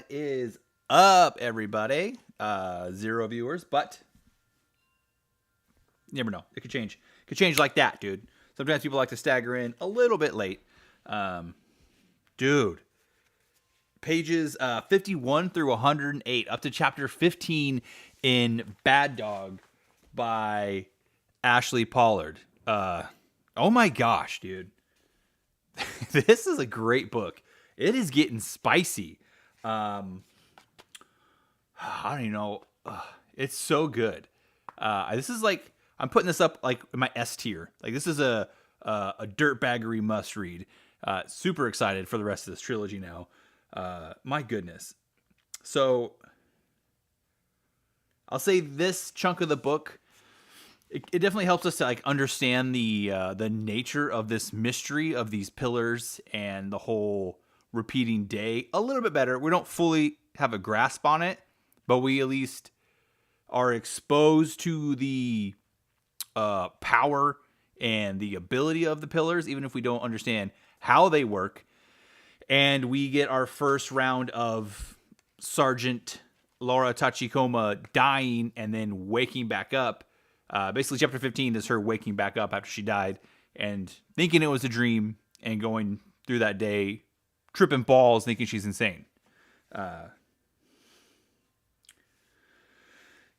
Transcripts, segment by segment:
is up, everybody? 0 viewers, but you never know. It could change. It could change like that, dude. Sometimes people like to stagger in a little bit late. Dude, pages 51 through 108, up to chapter 15 in Bad Dog by Ashley Pollard. Oh my gosh, dude. This is a great book. It is getting spicy. I don't even know. It's so good. This is like, I'm putting this up like in my S tier. Like, this is a Dirtbaggery must read. Super excited for the rest of this trilogy now. My goodness. So I'll say this chunk of the book, it definitely helps us to like understand the nature of this mystery of these pillars and the whole repeating day a little bit better. We don't fully have a grasp on it, but we at least are exposed to the power and the ability of the pillars, even if we don't understand how they work. And we get our first round of Sergeant Laura Tachikoma dying and then waking back up. Basically, chapter 15 is her waking back up after she died and thinking it was a dream and going through that day, tripping balls, thinking she's insane.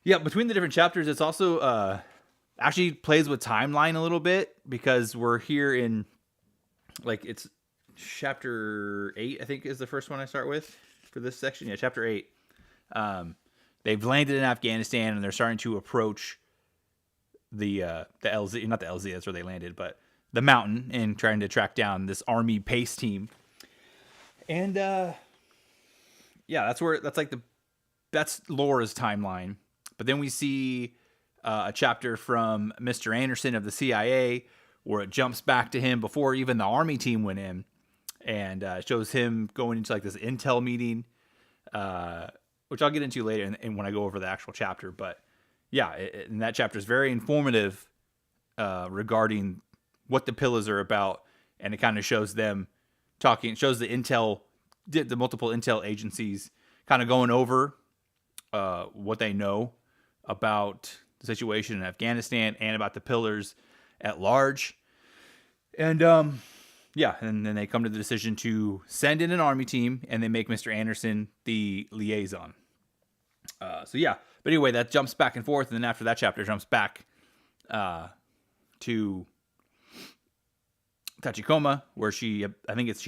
Between the different chapters, it's also actually plays with timeline a little bit, because we're here in, like, it's chapter 8, I think, is the first one I start with for this section. Yeah, chapter 8. They've landed in Afghanistan and they're starting to approach the LZ, not the LZ, that's where they landed, but the mountain, and trying to track down this army pace team. And that's Laura's timeline. But then we see a chapter from Mr. Anderson of the CIA where it jumps back to him before even the army team went in, and shows him going into like this intel meeting, which I'll get into later and when I go over the actual chapter. But yeah, and that chapter is very informative regarding what the pillars are about, and it kind of shows them talking. It shows the multiple intel agencies kind of going over what they know about the situation in Afghanistan and about the pillars at large. And and then they come to the decision to send in an army team, and they make Mr. Anderson the liaison. But anyway, that jumps back and forth, and then after that chapter jumps back to Tachikoma, where she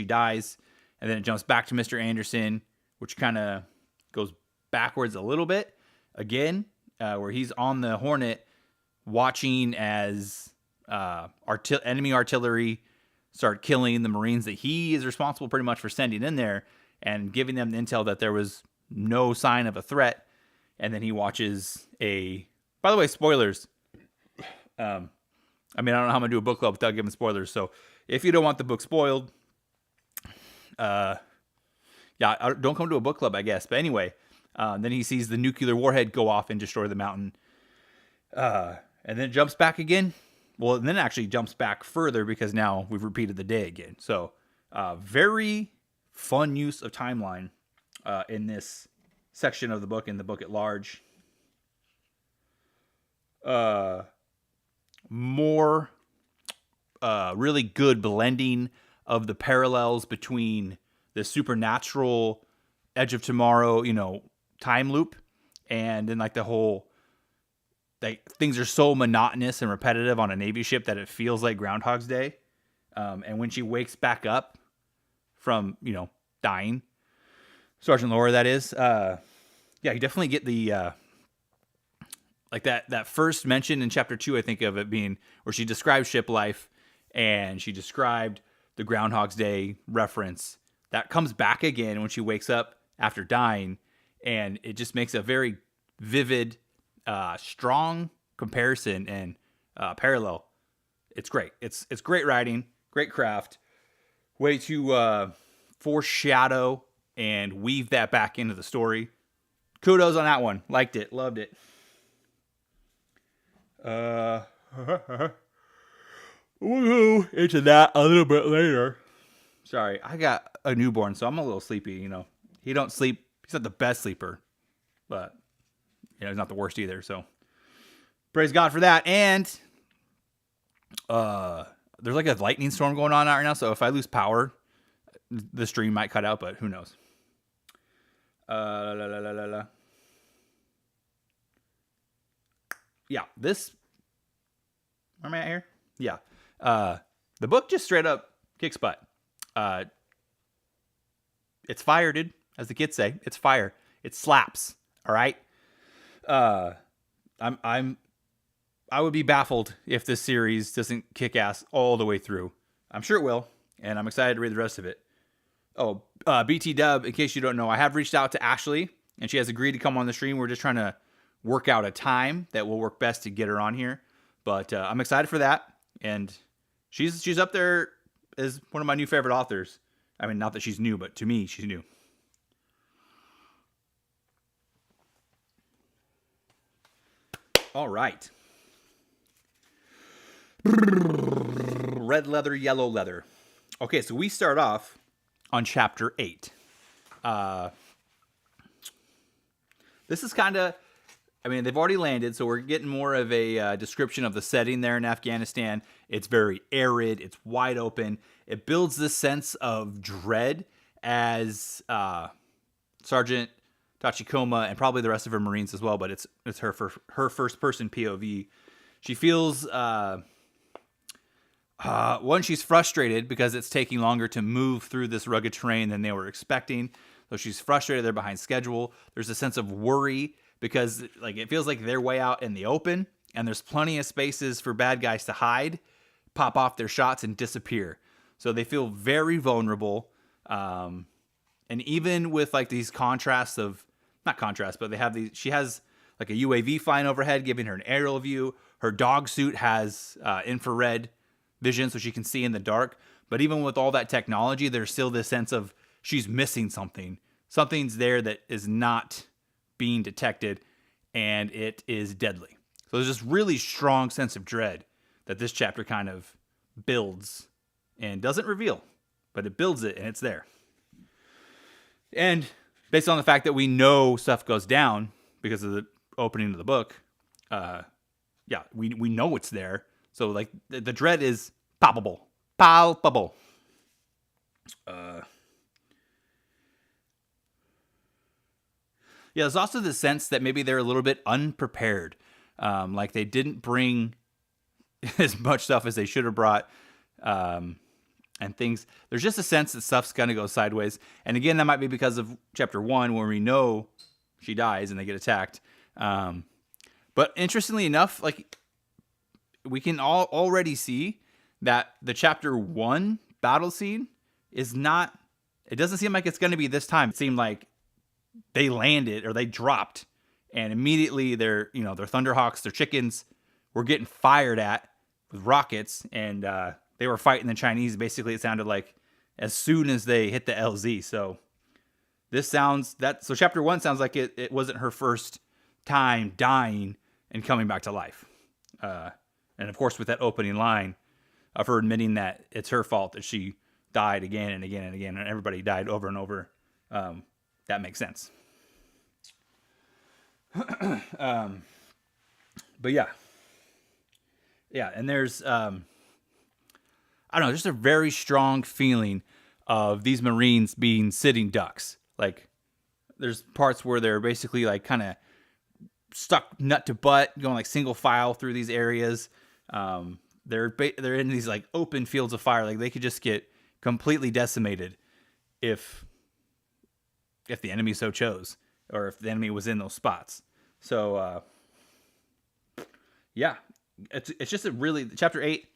dies, and then it jumps back to Mr. Anderson, which kind of goes backwards a little bit again, where he's on the Hornet watching as enemy artillery start killing the Marines that he is responsible pretty much for sending in there, and giving them the intel that there was no sign of a threat. And then he watches by the way, spoilers. I don't know how I'm going to do a book club without giving spoilers. So if you don't want the book spoiled, don't come to a book club, I guess. But anyway, then he sees the nuclear warhead go off and destroy the mountain. And then it jumps back again. Well, and then it actually jumps back further, because now we've repeated the day again. So very fun use of timeline in this section of the book, in the book at large. More really good blending of the parallels between the supernatural Edge of Tomorrow, time loop, and then like the whole, like, things are so monotonous and repetitive on a Navy ship that it feels like Groundhog's Day. And when she wakes back up from, dying, Sergeant Laura, that is, you definitely get the, like that first mention in chapter 2, I think of it being where she described ship life, and she described the Groundhog's Day reference. That comes back again when she wakes up after dying, and it just makes a very vivid, strong comparison and parallel. It's great. It's great writing, great craft, way to foreshadow and weave that back into the story. Kudos on that one. Liked it. Loved it. We'll go into that a little bit later. Sorry, I got a newborn, so I'm a little sleepy. He don't sleep. He's not the best sleeper, but he's not the worst either. So praise God for that. And there's like a lightning storm going on out right now. So if I lose power, the stream might cut out, but who knows? Yeah, this. Where am I at here? Yeah. The book just straight up kicks butt. It's fire, dude. As the kids say, it's fire. It slaps. All right. I would be baffled if this series doesn't kick ass all the way through. I'm sure it will, and I'm excited to read the rest of it. Oh, BT Dub, in case you don't know, I have reached out to Ashley, and she has agreed to come on the stream. We're just trying to work out a time that will work best to get her on here. But I'm excited for that, and she's up there as one of my new favorite authors. I mean, not that she's new, but to me, she's new. All right. Red leather, yellow leather. Okay, so we start off on chapter 8. This is kind of, they've already landed, so we're getting more of a description of the setting there in Afghanistan. It's very arid. It's wide open. It builds this sense of dread as Sergeant Tachikoma and probably the rest of her Marines as well, but it's her first-person POV. She feels, one, she's frustrated because it's taking longer to move through this rugged terrain than they were expecting. So she's frustrated they're behind schedule. There's a sense of worry because it feels like they're way out in the open, and there's plenty of spaces for bad guys to hide, pop off their shots, and disappear. So they feel very vulnerable. And even with these contrasts of, not contrasts, but she has a UAV flying overhead, giving her an aerial view. Her dog suit has infrared vision, so she can see in the dark. But even with all that technology, there's still this sense of she's missing something. Something's there that is not being detected, and it is deadly. So there's this really strong sense of dread that this chapter kind of builds and doesn't reveal, but it builds it, and it's there. And based on the fact that we know stuff goes down because of the opening of the book, we know it's there. So the dread is palpable. There's also the sense that maybe they're a little bit unprepared. They didn't bring as much stuff as they should have brought. And things, there's just a sense that stuff's going to go sideways. And again, that might be because of chapter 1, where we know she dies and they get attacked. But interestingly enough, we can already see that the chapter 1 battle scene is not, it doesn't seem like it's going to be this time. It seemed like they landed or they dropped, and immediately their Thunderhawks, their chickens, were getting fired at with rockets, and they were fighting the Chinese. Basically, it sounded like as soon as they hit the LZ. So so chapter 1 sounds like it wasn't her first time dying and coming back to life. And of course, with that opening line of her admitting that it's her fault that she died again and again and again, and everybody died over and over, that makes sense. But yeah, and there's I don't know, just a very strong feeling of these Marines being sitting ducks. There's parts where they're basically kind of stuck nut to butt, going single file through these areas. They're in these open fields of fire. They could just get completely decimated if the enemy so chose, or if the enemy was in those spots. So it's just chapter 8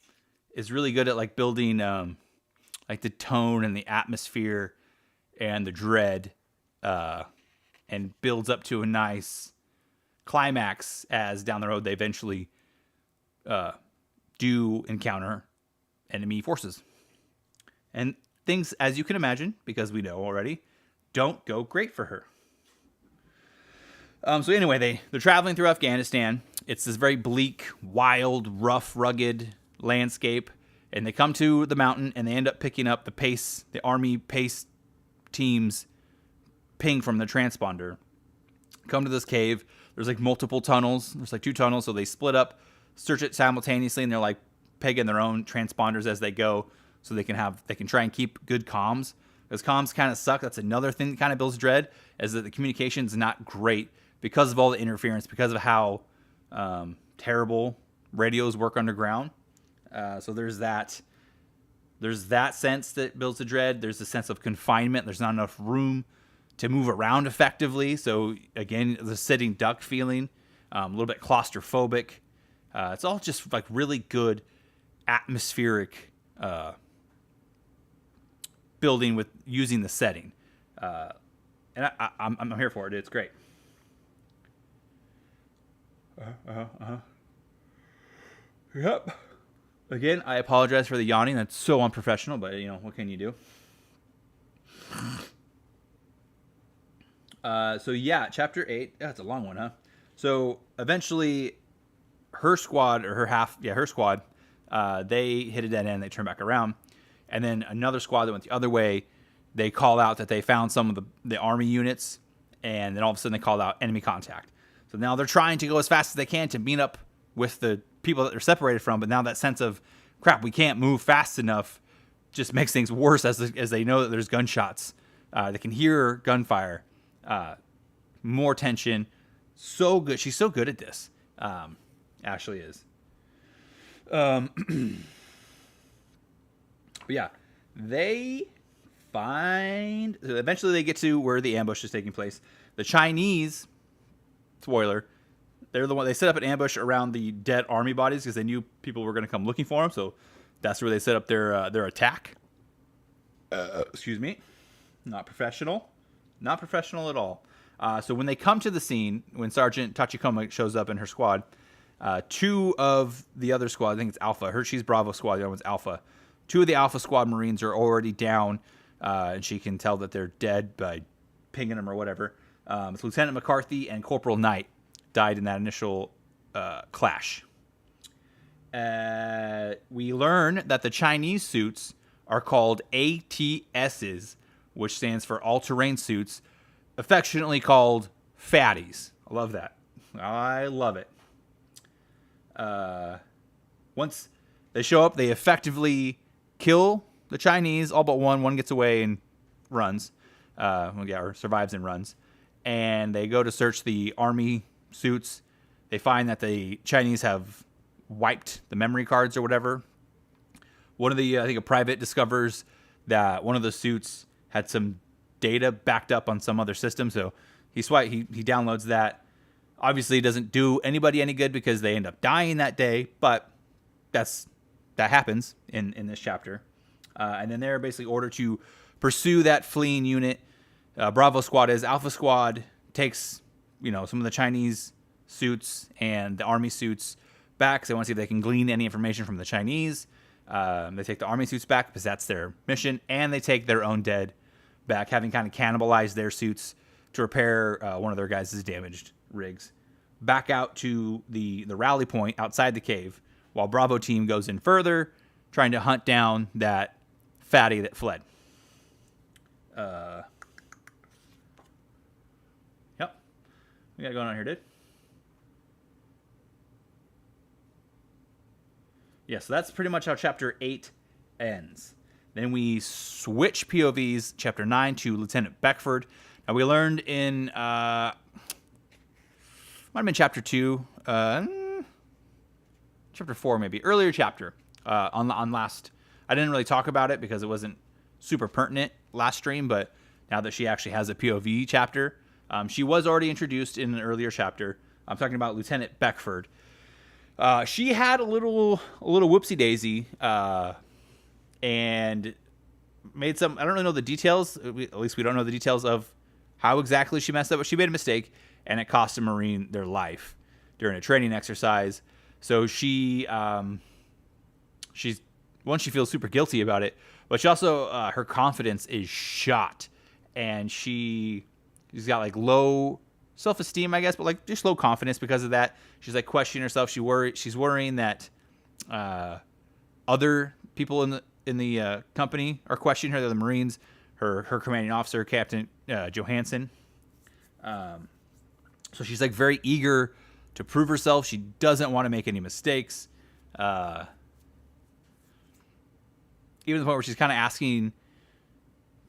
is really good at building the tone and the atmosphere and the dread, and builds up to a nice climax as down the road they eventually do encounter enemy forces. And things, as you can imagine, because we know already, don't go great for her. So anyway, they're traveling through Afghanistan. It's this very bleak, wild, rough, rugged landscape. And they come to the mountain, and they end up picking up the army pace team's ping from the transponder. Come to this cave. There's like multiple tunnels. There's like 2 tunnels, so they split up, search it simultaneously, and they're like pegging their own transponders as they go, so they can try and keep good comms. Because comms kind of suck. That's another thing that kind of builds dread, is that the communication is not great because of all the interference, because of how terrible radios work underground. So there's that. There's that sense that builds the dread. There's a sense of confinement. There's not enough room to move around effectively. So again, the sitting duck feeling, a little bit claustrophobic. It's all just like really good atmospheric building with using the setting. And I'm here for it. It's great. Yep. Again, I apologize for the yawning. That's so unprofessional, but what can you do? So yeah, chapter 8. That's a long one, huh? So eventually, her squad, they hit a dead end. They turn back around, and then another squad that went the other way, they call out that they found some of the army units, and then all of a sudden they call out enemy contact. So now they're trying to go as fast as they can to meet up with the people that they're separated from, but now that sense of, crap, we can't move fast enough just makes things worse as they know that there's gunshots. They can hear gunfire. More tension. So good. She's so good at this. Ashley is. But yeah, eventually they get to where the ambush is taking place. The Chinese, spoiler, they're the one, they set up an ambush around the dead army bodies because they knew people were going to come looking for them. So that's where they set up their attack. Excuse me. Not professional at all. So when they come to the scene, when Sergeant Tachikoma shows up in her squad, 2 of the other squad, I think it's Alpha. She's Bravo squad. The other one's Alpha. 2 of the Alpha squad Marines are already down, and she can tell that they're dead by pinging them or whatever. It's Lieutenant McCarthy and Corporal Knight died in that initial clash. We learn that the Chinese suits are called ATSs, which stands for all-terrain suits, affectionately called fatties. I love that. I love it. Once they show up, they effectively kill the Chinese, all but one. One gets away and runs. Or survives and runs. And they go to search the army suits. They find that the Chinese have wiped the memory cards or whatever. One of the, I think a private discovers that one of the suits had some data backed up on some other system. So he downloads that. Obviously, it doesn't do anybody any good because they end up dying that day. But that happens in this chapter. And then they're basically ordered to pursue that fleeing unit. Bravo squad is. Alpha squad takes, some of the Chinese suits and the army suits back because they want to see if they can glean any information from the Chinese. They take the army suits back because that's their mission, and they take their own dead back, having kind of cannibalized their suits to repair one of their guys' damaged rigs. Back out to the rally point outside the cave, while Bravo team goes in further, trying to hunt down that fatty that fled. Yep. We got going on here, dude. Yeah, so that's pretty much how Chapter 8 ends. Then we switch POVs, Chapter 9, to Lieutenant Beckford. Now, we learned in, might have been Chapter 2, Chapter 4 maybe, earlier chapter, on last. I didn't really talk about it because it wasn't super pertinent last stream, but now that she actually has a POV chapter, she was already introduced in an earlier chapter. I'm talking about Lieutenant Beckford. She had a little whoopsie daisy, and made some. I don't really know the details. At least we don't know the details of how exactly she messed up. But she made a mistake, and it cost a Marine their life during a training exercise. So she feels super guilty about it, but she also her confidence is shot, and she's got like low self-esteem, I guess, but like just low confidence because of that. She's like questioning herself. She's worrying that other people in the company are questioning her. They're the Marines. Her commanding officer, Captain Johansson. So she's like very eager to prove herself. She doesn't want to make any mistakes. Even to the point where she's kind of asking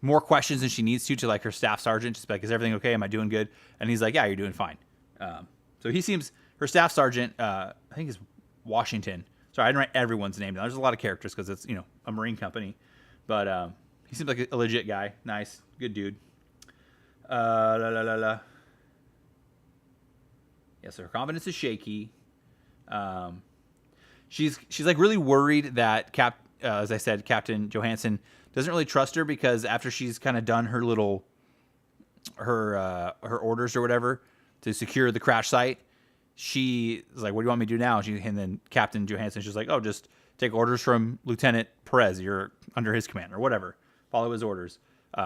more questions than she needs to like her staff sergeant. Just like, is everything okay? Am I doing good? And he's like, yeah, you're doing fine. So he seems, her staff sergeant, I think is Washington. Sorry, I didn't write everyone's name down. There's a lot of characters because it's, a Marine company. But he seems like a legit guy. Nice. Good dude. Yeah, so her confidence is shaky. She's like really worried that as I said, Captain Johansson doesn't really trust her because after she's kind of done her little her orders or whatever to secure the crash site, she is like, "What do you want me to do now?" And then Captain Johansson's just like, "Oh, just take orders from Lieutenant Perez. You're under his command or whatever. Follow his orders."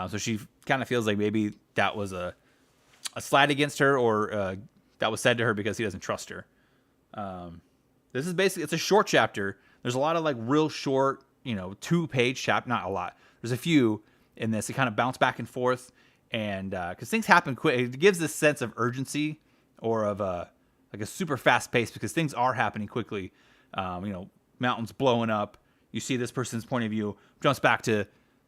So she kind of feels like maybe that was a slight against her, or that was said to her because he doesn't trust her. This is basically, it's a short chapter. There's a lot of like real short, 2-page chapter, not a lot. There's a few in this. It kind of bounce back and forth, and because things happen quick, it gives this sense of urgency or of like a super fast pace because things are happening quickly. Mountains blowing up. You see this person's point of view, jumps back to,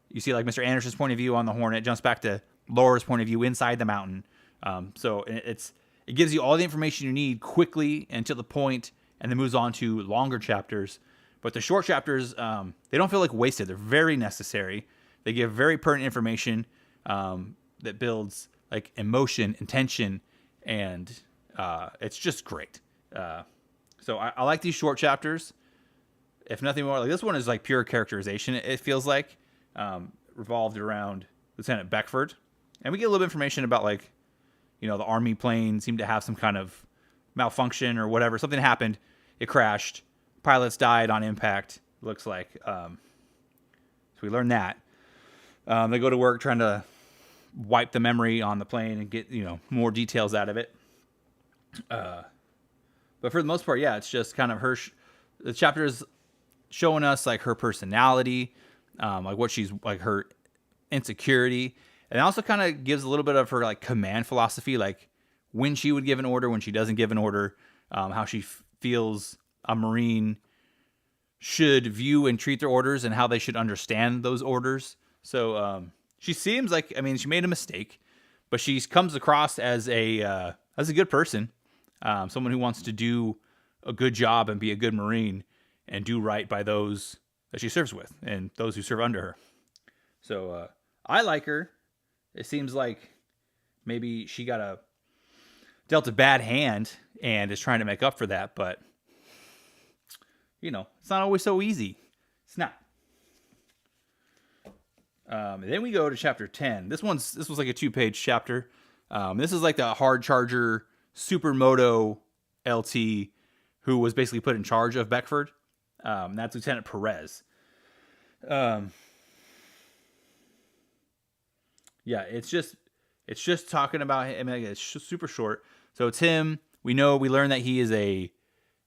you see like Mr. Anderson's point of view on the Hornet, jumps back to Laura's point of view inside the mountain. So it gives you all the information you need quickly and to the point, and then moves on to longer chapters. But the short chapters, they don't feel like wasted. They're very necessary. They give very pertinent information that builds like emotion and tension, and it's just great. So I like these short chapters. If nothing more, like this one is like pure characterization. It feels like revolved around Lieutenant Beckford, and we get a little bit of information about like, the Army plane seemed to have some kind of malfunction or whatever. Something happened. It crashed. Pilots died on impact, looks like. So we learned that. They go to work trying to wipe the memory on the plane and get, more details out of it. But for the most part, yeah, it's just kind of her. The chapter is showing us like her personality, like what she's like, her insecurity. And it also kind of gives a little bit of her like command philosophy, like when she would give an order, when she doesn't give an order, how she feels a Marine should view and treat their orders and how they should understand those orders. So she seems like, she made a mistake, but she comes across as a good person, someone who wants to do a good job and be a good Marine and do right by those that she serves with and those who serve under her. So I like her. It seems like maybe she dealt a bad hand and is trying to make up for that, but it's not always so easy. It's not. Then we go to chapter 10. This was like a 2-page chapter. This is like the hard charger supermoto LT who was basically put in charge of Beckford. That's Lieutenant Perez. Yeah, it's just talking about him. It's super short. So it's him. We learn that he is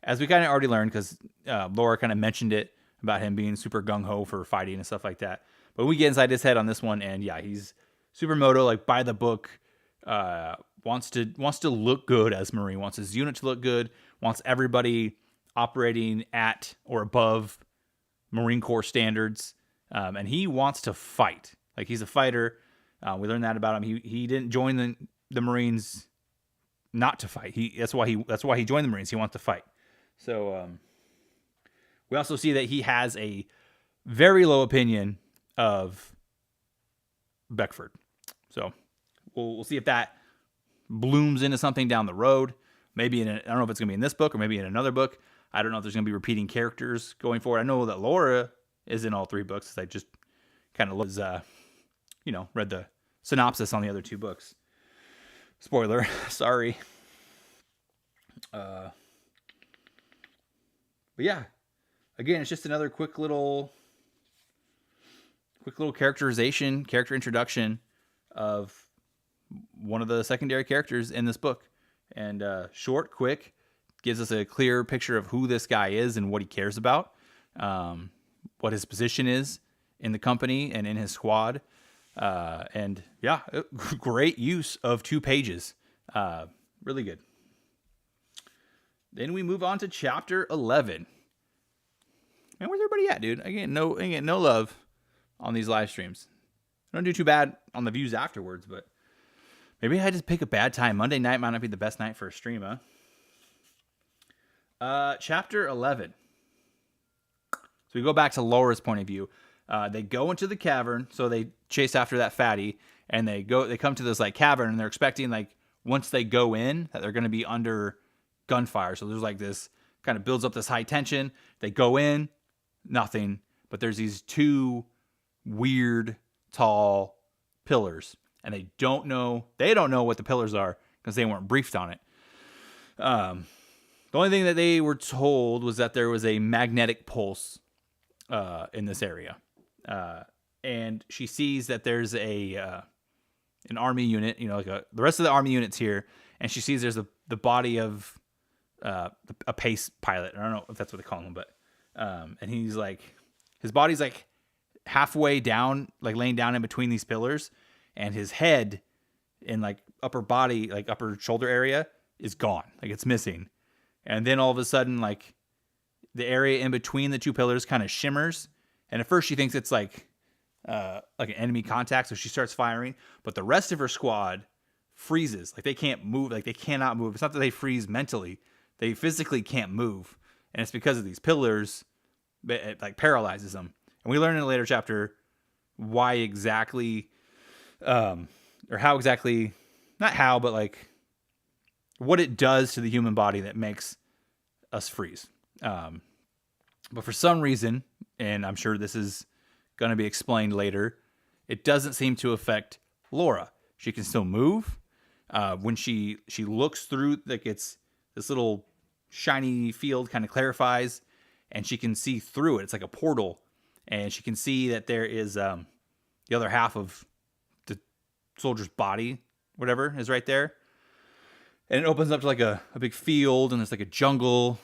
as we kind of already learned, because Laura kind of mentioned it about him being super gung-ho for fighting and stuff like that. But we get inside his head on this one, and yeah, he's supermoto, like by the book, wants to look good as Marine, wants his unit to look good, wants everybody operating at or above Marine Corps standards, and he wants to fight. Like he's a fighter. We learned that about him. He didn't join the Marines not to fight. That's why he joined the Marines. He wants to fight. So we also see that he has a very low opinion of Beckford. So we'll see if that blooms into something down the road. Maybe I don't know if it's going to be in this book or maybe in another book. I don't know if there's going to be repeating characters going forward. I know that Laura is in all 3 books. I just kind of read the synopsis on the other 2 books. Spoiler, sorry. But yeah, again, it's just another quick little character introduction of one of the secondary characters in this book. And short, quick, gives us a clear picture of who this guy is and what he cares about, what his position is in the company and in his squad. And yeah, great use of 2 pages. Really good. Then we move on to chapter 11. Man, where's everybody at, dude? I get no love on these live streams. I don't do too bad on the views afterwards, but maybe I just pick a bad time. Monday night might not be the best night for a stream, huh? Chapter 11. So we go back to Laura's point of view. They go into the cavern, so they chase after that fatty, and they come to this like cavern, and they're expecting like once they go in that they're going to be under gunfire. So there's like this kind of builds up this high tension. They go in, nothing, but there's these 2 weird tall pillars, and they don't know what the pillars are because they weren't briefed on it. The only thing that they were told was that there was a magnetic pulse in this area. And she sees that there's an army unit, like the rest of the army units here, and she sees there's the body of a pace pilot. I don't know if that's what they call him, but and he's like, his body's like halfway down, like laying down in between these pillars, and his head and like upper body, like upper shoulder area is gone, like it's missing. And then all of a sudden, like the area in between the 2 pillars kind of shimmers. And at first she thinks it's like an enemy contact, so she starts firing. But the rest of her squad freezes, like they can't move, like they cannot move. It's not that they freeze mentally; they physically can't move, and it's because of these pillars. It like paralyzes them. And we learn in a later chapter why exactly, or how exactly, not how, but like what it does to the human body that makes us freeze. But for some reason, and I'm sure this is going to be explained later, it doesn't seem to affect Laura. She can still move. When she looks through, like it's this little shiny field kind of clarifies, and she can see through it. It's like a portal, and she can see that there is the other half of the soldier's body, whatever, is right there. And it opens up to like a big field, and there's like a jungle,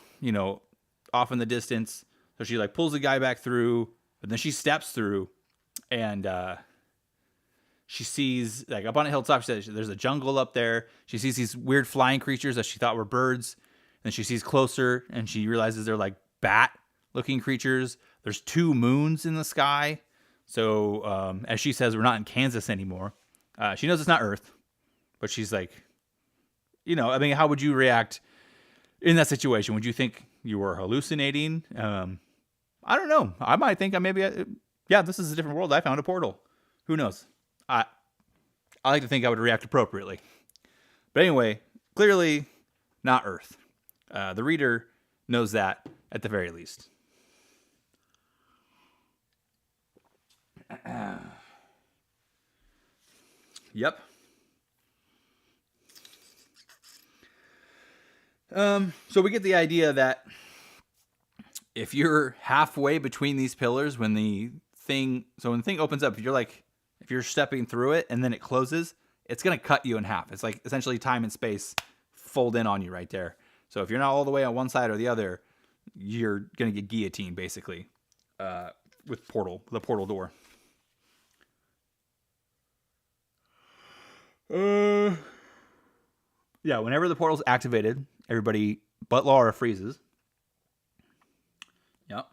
off in the distance. So she like pulls the guy back through, but then she steps through, and she sees like up on a hilltop. She says there's a jungle up there. She sees these weird flying creatures that she thought were birds. And she sees closer, and she realizes they're like bat-looking creatures. There's 2 moons in the sky. So as she says, we're not in Kansas anymore. She knows it's not Earth, but she's like, how would you react in that situation? Would you think you were hallucinating? I don't know. I might think this is a different world. I found a portal. Who knows? I like to think I would react appropriately. But anyway, clearly not Earth. The reader knows that at the very least. Yep. So we get the idea that if you're halfway between these pillars, when the thing opens up, if you're stepping through it and then it closes, it's going to cut you in half. It's like essentially time and space fold in on you right there. So if you're not all the way on one side or the other, you're going to get guillotined basically, with the portal door. Yeah, whenever the portal's activated, everybody but Laura freezes. Yep.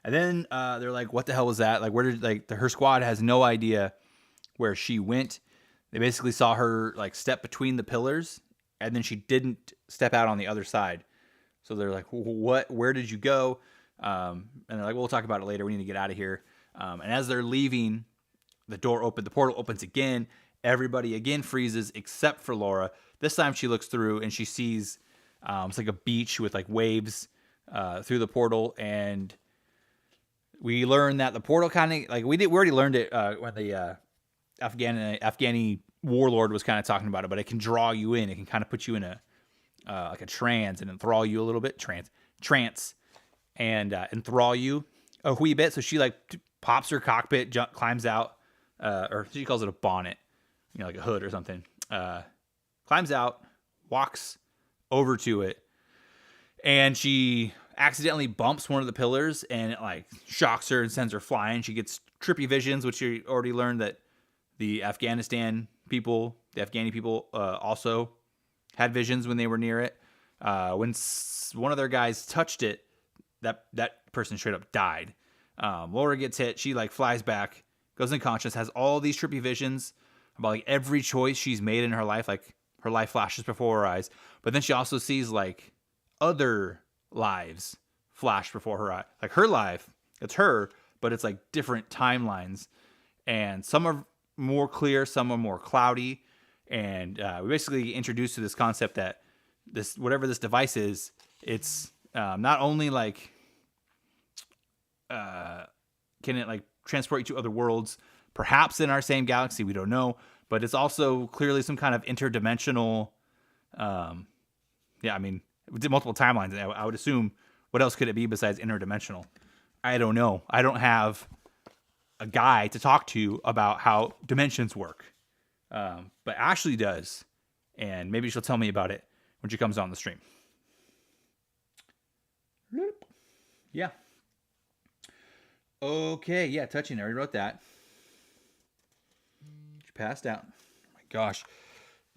And then they're like, what the hell was that? Like, where did her squad has no idea where she went. They basically saw her like step between the pillars, and then she didn't step out on the other side. So they're like, what? Where did you go? And they're like, we'll talk about it later. We need to get out of here. And as they're leaving, the portal opens again. Everybody again freezes except for Laura. This time she looks through and she sees it's like a beach with like waves through the portal, and we learn that the portal kind of like we already learned it when the Afghani warlord was kind of talking about it, but it can draw you in. It can kind of put you in a like a trance and enthrall you a little bit, trance, and enthrall you a wee bit. So she like pops her cockpit, climbs out, or she calls it a bonnet, like a hood or something. Climbs out, walks over to it, and she accidentally bumps one of the pillars, and it like shocks her and sends her flying. She gets trippy visions, which you already learned that The Afghani people also had visions when they were near it. When one of their guys touched it, that person straight up died. Laura gets hit. She like flies back, goes unconscious, has all these trippy visions about like every choice she's made in her life. Like her life flashes before her eyes, but then she also sees like other lives flash before her eye. Like her life, it's her, but it's like different timelines, and some are more clear, some are more cloudy. And we basically introduced to this concept that this, whatever this device is, it's not only like can it like transport you to other worlds, perhaps in our same galaxy, we don't know, but it's also clearly some kind of interdimensional. I mean, we did multiple timelines. I would assume, what else could it be besides interdimensional? I don't know. I don't have a guy to talk to about how dimensions work. But Ashley does, and maybe she'll tell me about it when she comes on the stream. Yeah. Okay, yeah, touching. I already wrote that. She passed out. Oh my gosh.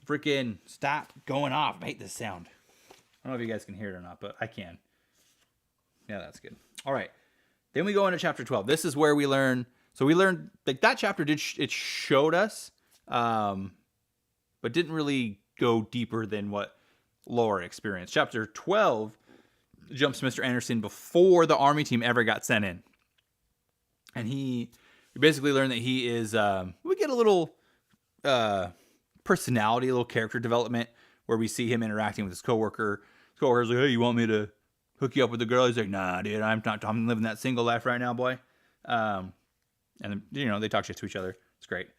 Freaking stop going off. I hate this sound. I don't know if you guys can hear it or not, but I can. Yeah, that's good. All right. Then we go into chapter 12. This is where we learn. So we learned, like, that chapter it showed us, but didn't really go deeper than what Laura experienced. Chapter 12 jumps Mr. Anderson before the army team ever got sent in. And we basically learn that he is, we get a little personality, a little character development where we see him interacting with his coworker. His coworker's like, hey, you want me to hook you up with the girl? He's like, nah, dude, I'm living that single life right now, boy. And, they talk shit to each other. It's great.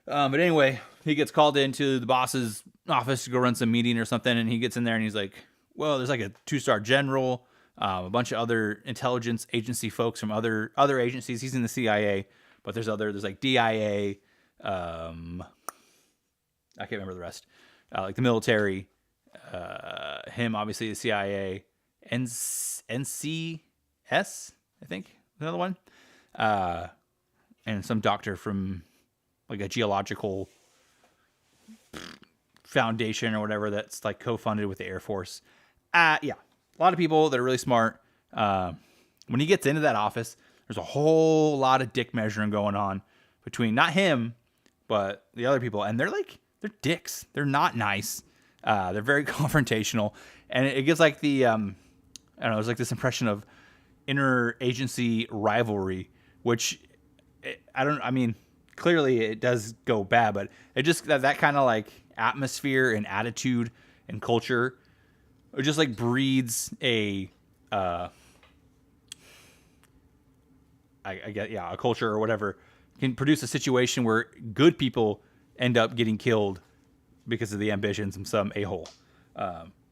But anyway, he gets called into the boss's office to go run some meeting or something. And he gets in there and he's like, well, there's like a 2-star general, a bunch of other intelligence agency folks from other agencies. He's in the CIA, but there's like DIA. I can't remember the rest. Like the military, him, obviously the CIA, NCS, I think, another one. And some doctor from like a geological foundation or whatever that's like co-funded with the Air Force. A lot of people that are really smart. When he gets into that office, there's a whole lot of dick measuring going on between not him, but the other people. And they're dicks. They're not nice. They're very confrontational. And it gives like the, I don't know, there's like this impression of interagency rivalry, which clearly it does go bad, but it just, that kind of like atmosphere and attitude and culture, it just like breeds a culture or whatever, can produce a situation where good people end up getting killed because of the ambitions of some a-hole.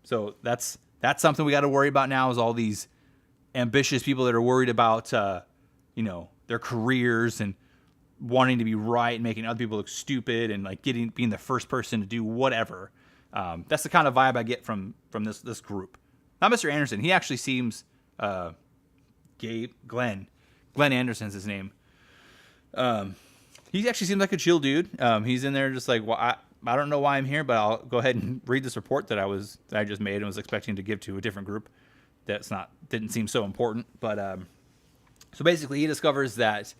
So that's something we got to worry about now, is all these ambitious people that are worried about, their careers and wanting to be right and making other people look stupid and like being the first person to do whatever. That's the kind of vibe I get from this group. Not Mr. Anderson. He actually seems, Glenn Anderson's his name. He actually seems like a chill dude. He's in there just like, well, I don't know why I'm here, but I'll go ahead and read this report that I just made and was expecting to give to a different group. Didn't seem so important. But so basically, he discovers that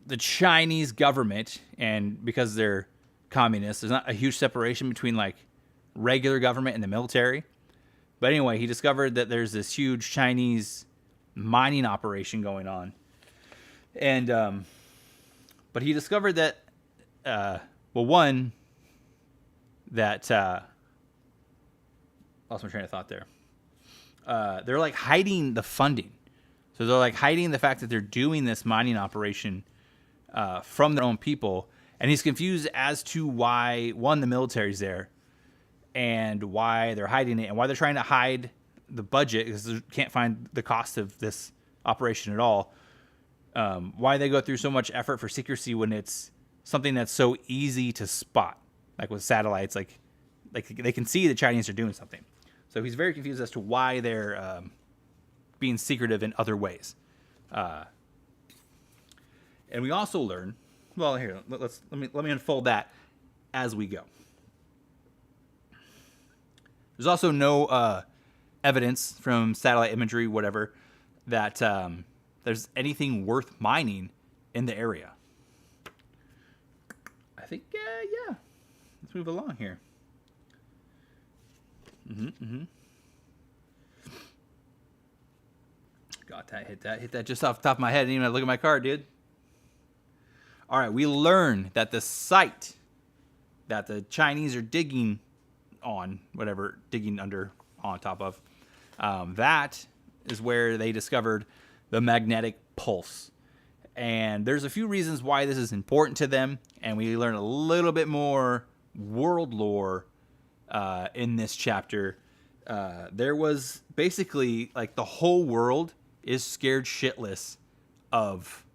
the Chinese government, and because they're communists, there's not a huge separation between like regular government and the military. But anyway, he discovered that there's this huge Chinese mining operation going on. And, but he discovered that, lost my train of thought there. They're like hiding the funding. So they're like hiding the fact that they're doing this mining operation from their own people. And he's confused as to why, one, the military's there, and why they're hiding it, and why they're trying to hide the budget because they can't find the cost of this operation at all. Why they go through so much effort for secrecy when it's something that's so easy to spot, like with satellites, like they can see the Chinese are doing something. So he's very confused as to why they're being secretive in other ways. And we also learn well, here, let me unfold that as we go. There's also no evidence from satellite imagery, whatever, that there's anything worth mining in the area. I think, yeah. Let's move along here. Got that, hit that just off the top of my head. I didn't even have to look at my card, dude. All right, we learn that the site that the Chinese are digging on, digging under, on top of, that is where they discovered the magnetic pulse. And there's a few reasons why this is important to them, and we learn a little bit more world lore in this chapter. There was basically, like, the whole world is scared shitless of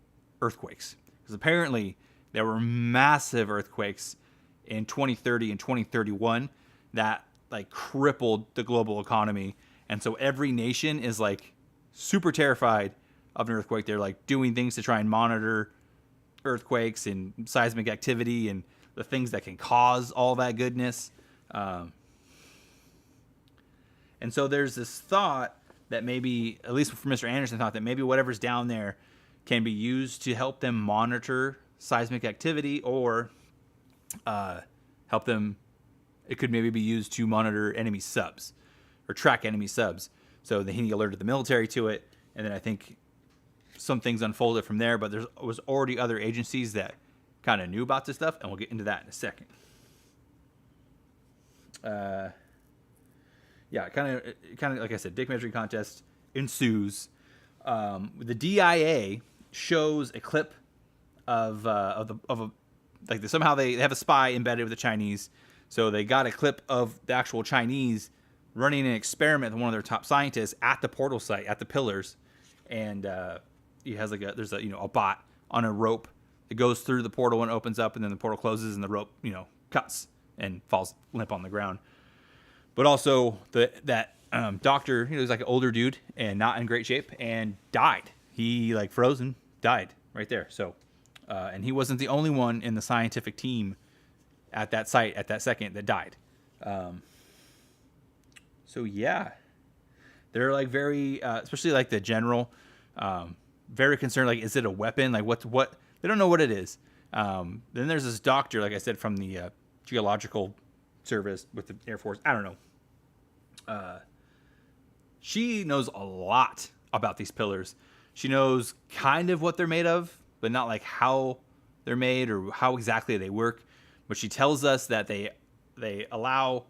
earthquakes. Because apparently there were massive earthquakes in 2030 and 2031 that, like, crippled the global economy. And so every nation is, like, super terrified of an earthquake. They're, like, doing things to try and monitor earthquakes and seismic activity and the things that can cause all that goodness. And so there's this thought that maybe, at least for Mr. Anderson, thought that maybe whatever's down there can be used to help them monitor seismic activity, or help them. It could maybe be used to monitor enemy subs or track enemy subs. So he alerted the military to it, and then I think some things unfolded from there. But there was already other agencies that kind of knew about this stuff, and we'll get into that in a second. Yeah, kind of like I said, dick measuring contest ensues. The DIA shows a clip of somehow they have a spy embedded with the Chinese, so they got a clip of the actual Chinese running an experiment with one of their top scientists at the portal site at the pillars, and he has there's a bot on a rope that goes through the portal and opens up, and then the portal closes and the rope cuts and falls limp on the ground. But also that doctor, he was like an older dude and not in great shape, and died. He frozen, died right there. So, and he wasn't the only one in the scientific team at that site at that second that died. So yeah, they're very, especially the general, very concerned. Is it a weapon? What? They don't know what it is. Then there's this doctor, like I said, from the geological service with the Air Force. I don't know. She knows a lot about these pillars. She knows kind of what they're made of, but not how they're made or how exactly they work. But she tells us that they allow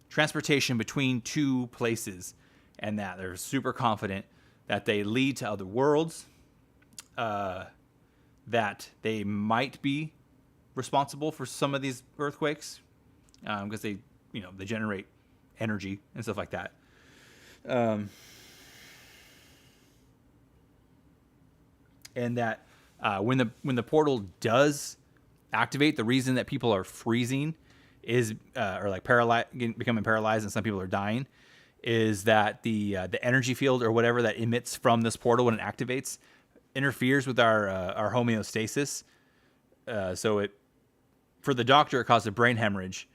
transportation between two places, and that they're super confident that they lead to other worlds, that they might be responsible for some of these earthquakes, because they generate energy and stuff like that. And that when the portal does activate, the reason that people are freezing is becoming paralyzed, and some people are dying, is that the energy field or whatever that emits from this portal when it activates interferes with our homeostasis. So for the doctor, it caused a brain hemorrhage.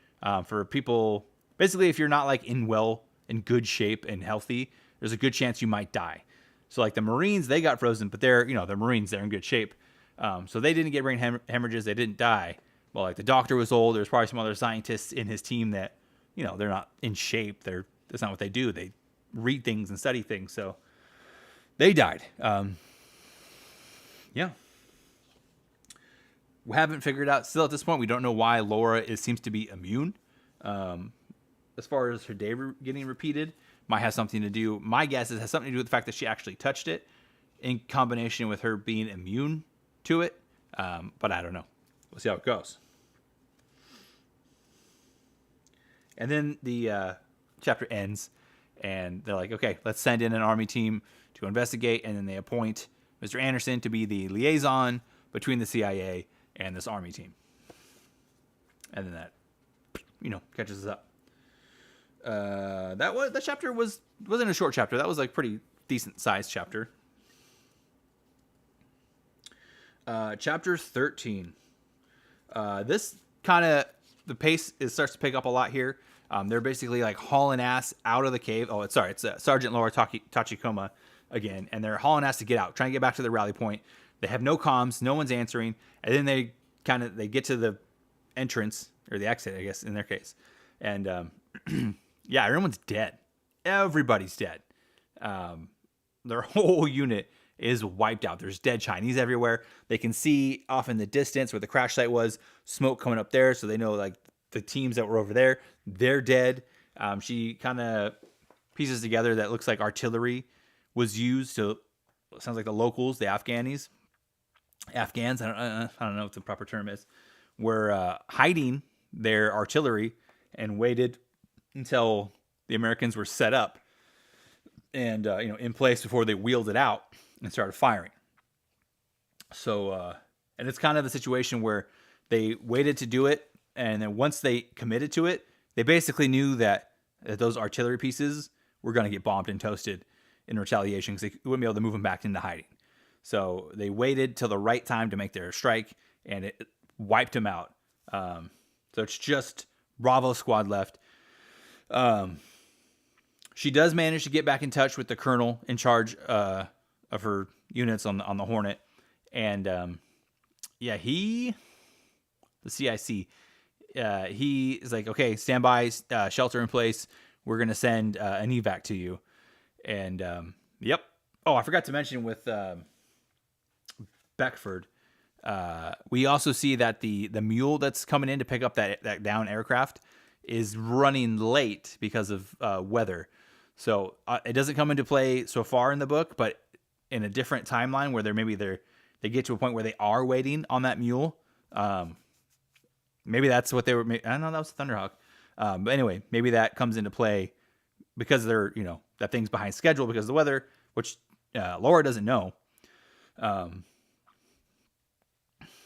For people, basically, if you're not in good shape and healthy, there's a good chance you might die. So the Marines, they got frozen, but they're Marines, they're in good shape. So they didn't get brain hemorrhages, they didn't die. Well, the doctor was old. There's probably some other scientists in his team that, they're not in shape. That's not what they do. They read things and study things. So they died. Yeah. We haven't figured out, still at this point, we don't know why Laura seems to be immune. As far as her day getting repeated, might have something to do. My guess is it has something to do with the fact that she actually touched it, in combination with her being immune to it. But I don't know. We'll see how it goes. And then the chapter ends, and they're like, okay, let's send in an army team to investigate. And then they appoint Mr. Anderson to be the liaison between the CIA and this army team. And then that, catches us up. That chapter wasn't a short chapter. That was pretty decent sized chapter. Chapter 13. This kind of, the pace starts to pick up a lot here. They're basically like hauling ass out of the cave. Oh, it's Sergeant Laura Tachikoma again, and they're hauling ass to get out, trying to get back to the rally point. They have no comms, no one's answering, and then they get to the entrance or the exit, I guess in their case, and yeah, everyone's dead. Everybody's dead. Their whole unit is wiped out. There's dead Chinese everywhere. They can see off in the distance where the crash site was, smoke coming up there, so they know like the teams that were over there, they're dead. She kind of pieces together that looks like artillery was used to, sounds like the locals, the Afghans, I don't know what the proper term is, were hiding their artillery and waited until the Americans were set up and in place before they wheeled it out and started firing. So, and it's kind of the situation where they waited to do it, and then once they committed to it, they basically knew that those artillery pieces were going to get bombed and toasted in retaliation because they wouldn't be able to move them back into hiding. So they waited till the right time to make their strike, and it wiped them out. So it's just Bravo squad left. She does manage to get back in touch with the colonel in charge of her units on the Hornet, and the CIC. He is like, okay, stand by, shelter in place. We're gonna send an evac to you, and yep. Oh, I forgot to mention with Beckford. We also see that the mule that's coming in to pick up that down aircraft is running late because of weather. So it doesn't come into play so far in the book, but in a different timeline where they get to a point where they are waiting on that mule. Maybe that's what they were. I don't know. That was Thunderhawk. But anyway, maybe that comes into play because they're, that thing's behind schedule because of the weather, which Laura doesn't know.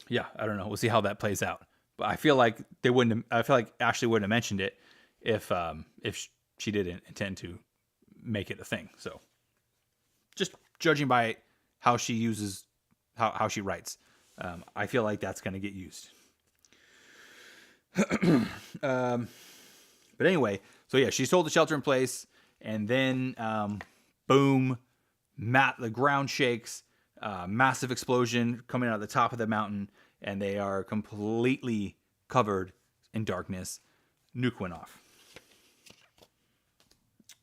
Yeah, I don't know. We'll see how that plays out. But I feel like Ashley wouldn't have mentioned it if she didn't intend to make it a thing. So just judging by how she uses, how she writes, I feel like that's going to get used. But anyway, so yeah, she's told to shelter in place, and then boom, the ground shakes, massive explosion coming out of the top of the mountain, and they are completely covered in darkness. Nuke went off.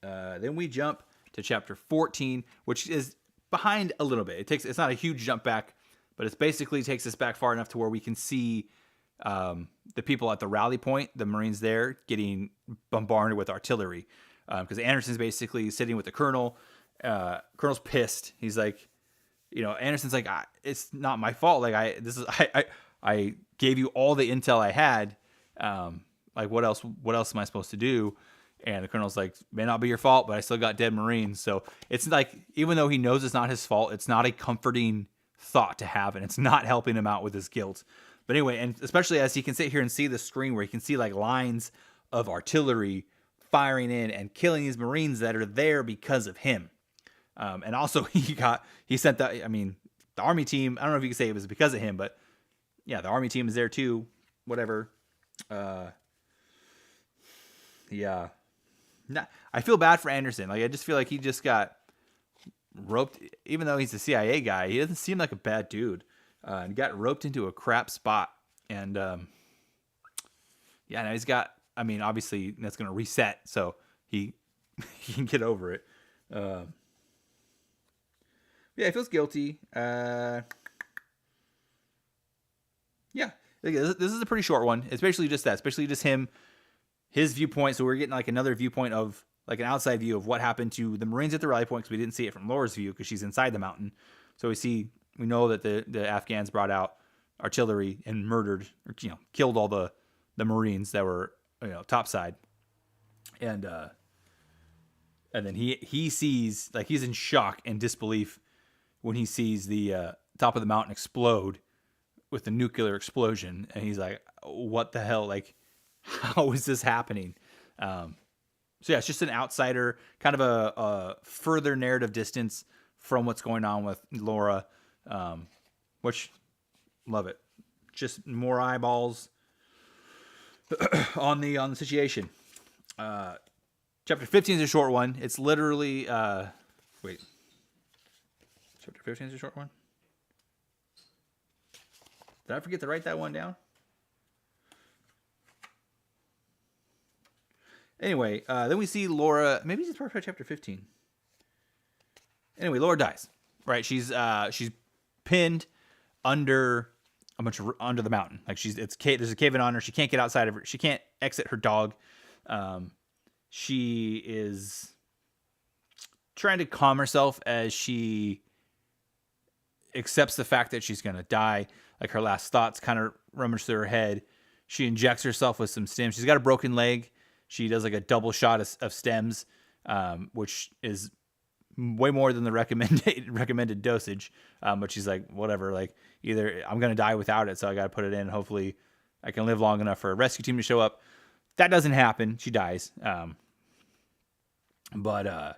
Then we jump to chapter 14, which is behind a little bit. It's not a huge jump back, but it basically takes us back far enough to where we can see the people at the rally point, the Marines there, getting bombarded with artillery. Because Anderson's basically sitting with the colonel. Colonel's pissed. He's like, Anderson's like, it's not my fault. Like I gave you all the intel I had. Like what else am I supposed to do? And the colonel's like, may not be your fault, but I still got dead Marines. So it's like, even though he knows it's not his fault, it's not a comforting thought to have, and it's not helping him out with his guilt. But anyway, and especially as he can sit here and see the screen where he can see like lines of artillery firing in and killing these Marines that are there because of him. And also he sent the Army team. I don't know if you can say it was because of him, but yeah, the Army team is there too. Whatever. Yeah. I feel bad for Anderson. Like, I just feel like he just got roped, even though he's a CIA guy. He doesn't seem like a bad dude. And got roped into a crap spot. And now he's got, obviously that's going to reset, so he can get over it. Yeah, he feels guilty. Yeah, this is a pretty short one. It's basically just that. It's basically just his viewpoint. So we're getting like another viewpoint of like an outside view of what happened to the Marines at the rally point, because we didn't see it from Laura's view because she's inside the mountain. So we know that the Afghans brought out artillery and murdered or killed all the Marines that were topside, and then he sees, like, he's in shock and disbelief when he sees the top of the mountain explode with the nuclear explosion, and he's like, what the hell, like, how is this happening? So yeah, it's just an outsider, kind of a further narrative distance from what's going on with Laura, which, love it. just more eyeballs on the situation. Chapter 15 is a short one. It's literally wait. Chapter 15 is a short one. Did I forget to write that one down? Anyway, then we see Laura. Maybe it's part of chapter 15. Anyway, Laura dies. Right, she's pinned under under the mountain. Like there's a cave in on her. She can't get outside of her. She can't exit her dog. She is trying to calm herself as she accepts the fact that she's gonna die. Like her last thoughts kind of rummage through her head. She injects herself with some stems. She's got a broken leg. She does like a double shot of stems, which is way more than the recommended dosage. But she's like, whatever, like either I'm going to die without it. So I got to put it in. Hopefully I can live long enough for a rescue team to show up. That doesn't happen. She dies. But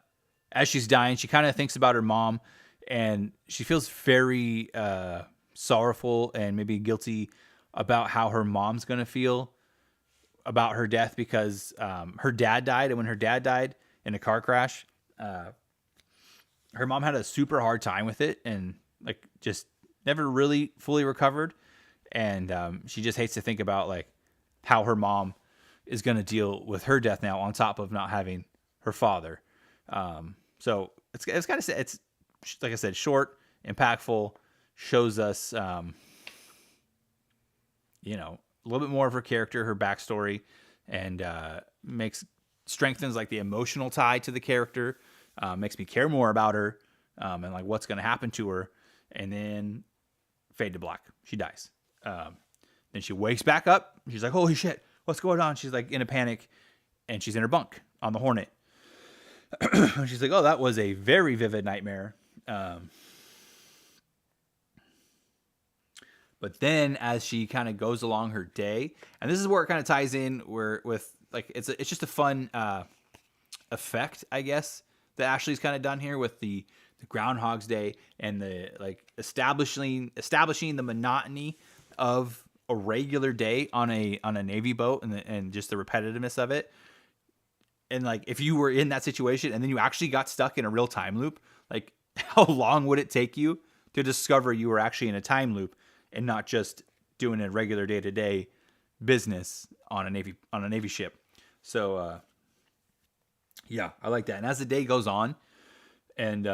as she's dying, she kind of thinks about her mom, and she feels very sorrowful and maybe guilty about how her mom's going to feel about her death, because her dad died. And when her dad died in a car crash, her mom had a super hard time with it and like just never really fully recovered. And she just hates to think about like how her mom is going to deal with her death now, on top of not having her father. So it's kind of, it's like I said, short, impactful, shows us, a little bit more of her character, her backstory, and strengthens like the emotional tie to the character, makes me care more about her, and like what's going to happen to her. And then fade to black. She dies. Then she wakes back up. She's like, holy shit, what's going on? She's like in a panic, and she's in her bunk on the Hornet. She's like, oh, that was a very vivid nightmare. But then as she kind of goes along her day, and this is where it kind of ties in with like, it's just a fun effect, I guess, that Ashley's kind of done here with the Groundhog's Day and the like establishing the monotony of a regular day on a Navy boat, and just the repetitiveness of it. And like, if you were in that situation and then you actually got stuck in a real time loop, like how long would it take you to discover you were actually in a time loop and not just doing a regular day-to-day business on a Navy ship? So, yeah, I like that. And as the day goes on and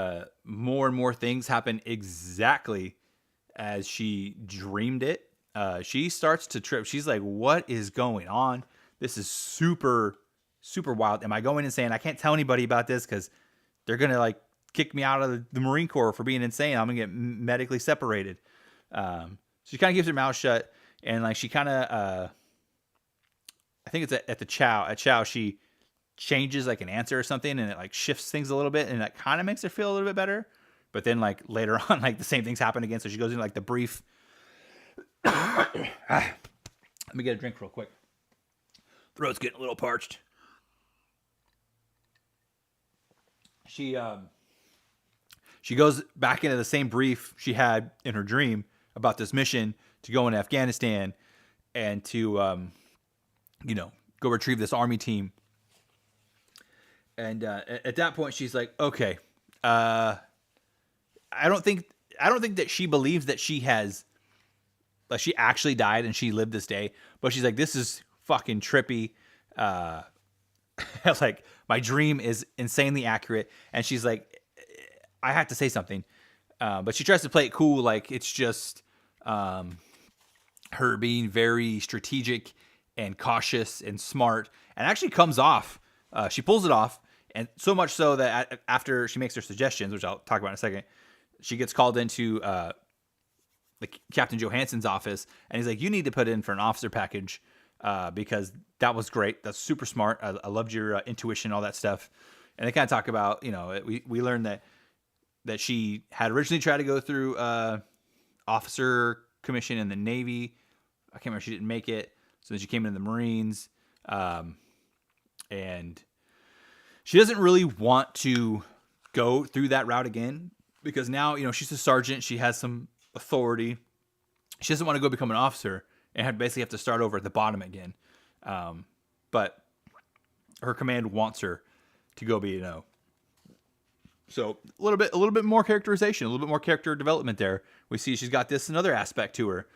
more and more things happen exactly as she dreamed it, she starts to trip. She's like, what is going on? This is super, super wild. Am I going insane? I can't tell anybody about this because they're going to like kick me out of the Marine Corps for being insane. I'm going to get medically separated. She kind of keeps her mouth shut, and like she kind of, I think it's at the chow. At chow, she changes like an answer or something, and it like shifts things a little bit, and that kind of makes her feel a little bit better. But then like later on, like the same things happen again. So she goes into like the brief. Let me get a drink real quick. Throat's getting a little parched. She goes back into the same brief she had in her dream about this mission to go into Afghanistan and to, go retrieve this army team. And at that point, she's like, okay, I don't think that she believes that she actually died and she lived this day. But she's like, this is fucking trippy. Like, my dream is insanely accurate. And she's like, I have to say something. But she tries to play it cool, like it's just her being very strategic and cautious and smart, and actually comes off. She pulls it off, and so much so that after she makes her suggestions, which I'll talk about in a second, she gets called into Captain Johansson's office, and he's like, you need to put in for an officer package because that was great. That's super smart. I loved your intuition, all that stuff. And they kind of talk about, we learned that she had originally tried to go through officer commission in the Navy. I can't remember. She didn't make it. So then she came into the Marines. And she doesn't really want to go through that route again because now, she's a sergeant. She has some authority. she doesn't want to go become an officer and basically have to start over at the bottom again. But her command wants her to go be, you know. So a little bit more characterization, a little bit more character development there. We see she's got this another aspect to her.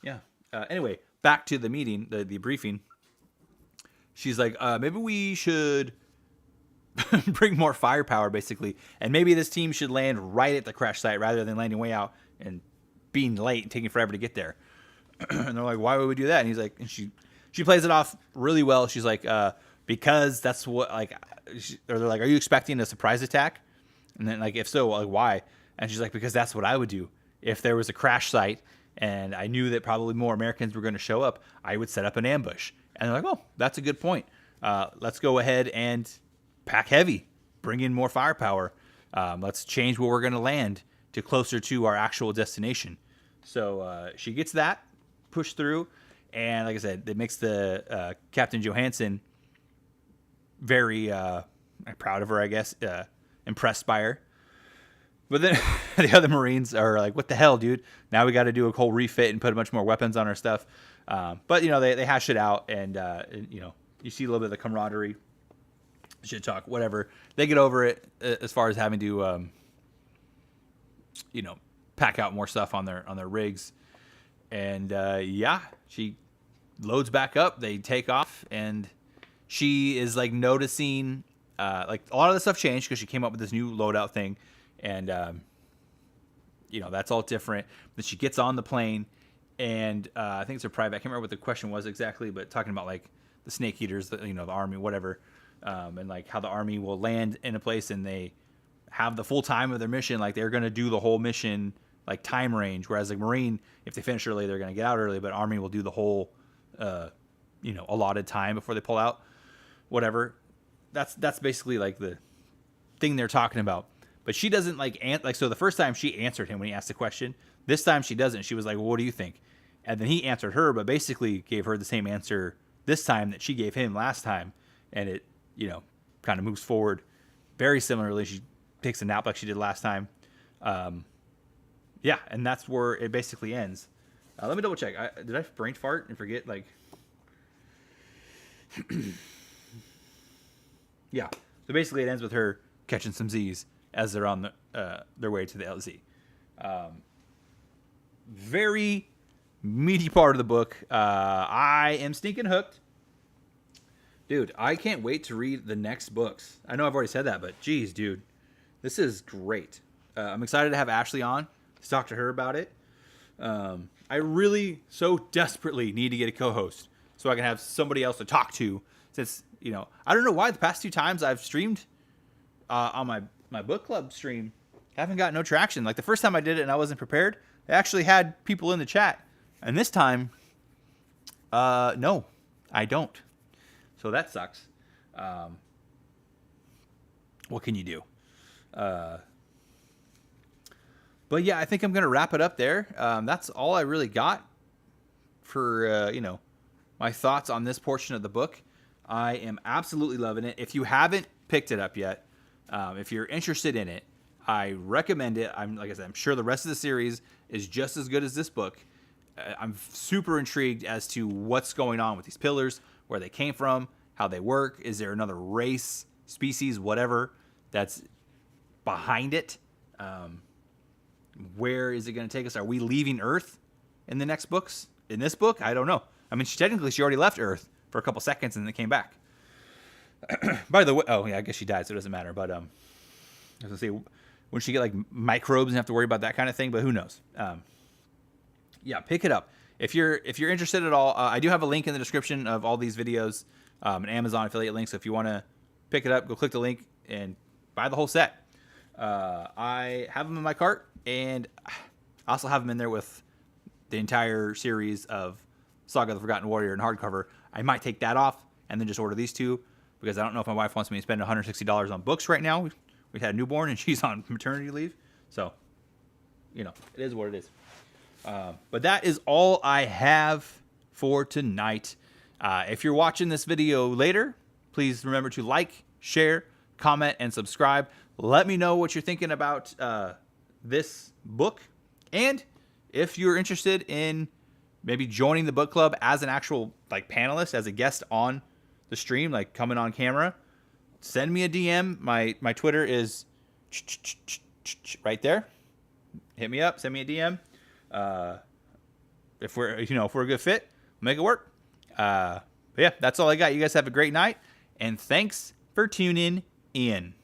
Yeah. Anyway, back to the meeting, the briefing. She's like, maybe we should bring more firepower, basically, and maybe this team should land right at the crash site rather than landing way out and being late and taking forever to get there. And they're like, why would we do that? And he's like, and she plays it off really well. She's like, because that's what, like, or they're like, are you expecting a surprise attack? And then, like, if so, like, why? And she's like, because that's what I would do if there was a crash site and I knew that probably more Americans were going to show up. I would set up an ambush. And they're like, oh, that's a good point. Let's go ahead and pack heavy, bring in more firepower. Let's change where we're going to land to closer to our actual destination. So she gets that pushed through, and like I said, it makes the Captain Johansson very proud of her, I guess, impressed by her. But then the other Marines are like, what the hell, dude? Now we got to do a whole refit and put a bunch more weapons on our stuff. But, you know, they hash it out, and you know, you see a little bit of the camaraderie, shit talk, whatever. They get over it as far as having to, you know, pack out more stuff on their rigs. And, yeah, she loads back up. They take off, and she is, like, noticing, like, a lot of the stuff changed because she came up with this new loadout thing. And, you know, that's all different. Then she gets on the plane, and I think it's her private. I can't remember what the question was exactly, but talking about, like, the snake eaters, you know, the army, whatever, and, like, how the army will land in a place and they have the full time of their mission. Like, they're going to do the whole mission, like, time range. Whereas, like, Marine, if they finish early, they're going to get out early, but Army will do the whole, you know, allotted time before they pull out, whatever. That's basically, like, the thing they're talking about. But she doesn't, like, so the first time she answered him when he asked the question. This time she doesn't. She was like, well, what do you think? And then he answered her, but basically gave her the same answer this time that she gave him last time. And it, you know, kind of moves forward very similarly. She takes a nap like she did last time. Yeah, and that's where it basically ends. Let me double check. Did I brain fart and forget, like... Yeah. So basically it ends with her catching some Z's as they're on their way to the LZ. Very meaty part of the book. I am stinking hooked. Dude, I can't wait to read the next books. I know I've already said that, but geez, dude. This is great. I'm excited to have Ashley on to talk to her about it. I really so desperately need to get a co-host so I can have somebody else to talk to. Since, you know, I don't know why the past 2 times I've streamed on my book club stream, haven't got no traction. Like the first time I did it and I wasn't prepared, I actually had people in the chat. And this time, no, I don't. So that sucks. What can you do? But yeah, I think I'm going to wrap it up there. That's all I really got for, you know, my thoughts on this portion of the book. I am absolutely loving it. If you haven't picked it up yet, if you're interested in it, I recommend it. Like I said, I'm sure the rest of the series is just as good as this book. I'm super intrigued as to what's going on with these pillars, where they came from, how they work. Is there another race, species, whatever, that's behind it? Where is it going to take us? Are we leaving Earth in the next books? In this book? I don't know. I mean, she already left Earth for a couple seconds and then came back. By the way, oh yeah, I guess she died, so it doesn't matter. But I was gonna say, when she get like microbes and have to worry about that kind of thing, but who knows? Yeah, pick it up if you're interested at all. I do have a link in the description of all these videos, an Amazon affiliate link. So if you want to pick it up, go click the link and buy the whole set. I have them in my cart, and I also have them in there with the entire series of Saga of the Forgotten Warrior in hardcover. I might take that off and then just order these two, because I don't know if my wife wants me to spend $160 on books right now. We had a newborn and she's on maternity leave. So, you know, it is what it is. But that is all I have for tonight. If you're watching this video later, please remember to like, share, comment, and subscribe. Let me know what you're thinking about this book And if you're interested in maybe joining the book club as an actual like panelist, as a guest on the stream, like coming on camera, send me a DM. My Twitter is right there. Hit me up. Send me a DM. If we're a good fit, make it work. But yeah, that's all I got. You guys have a great night, and thanks for tuning in.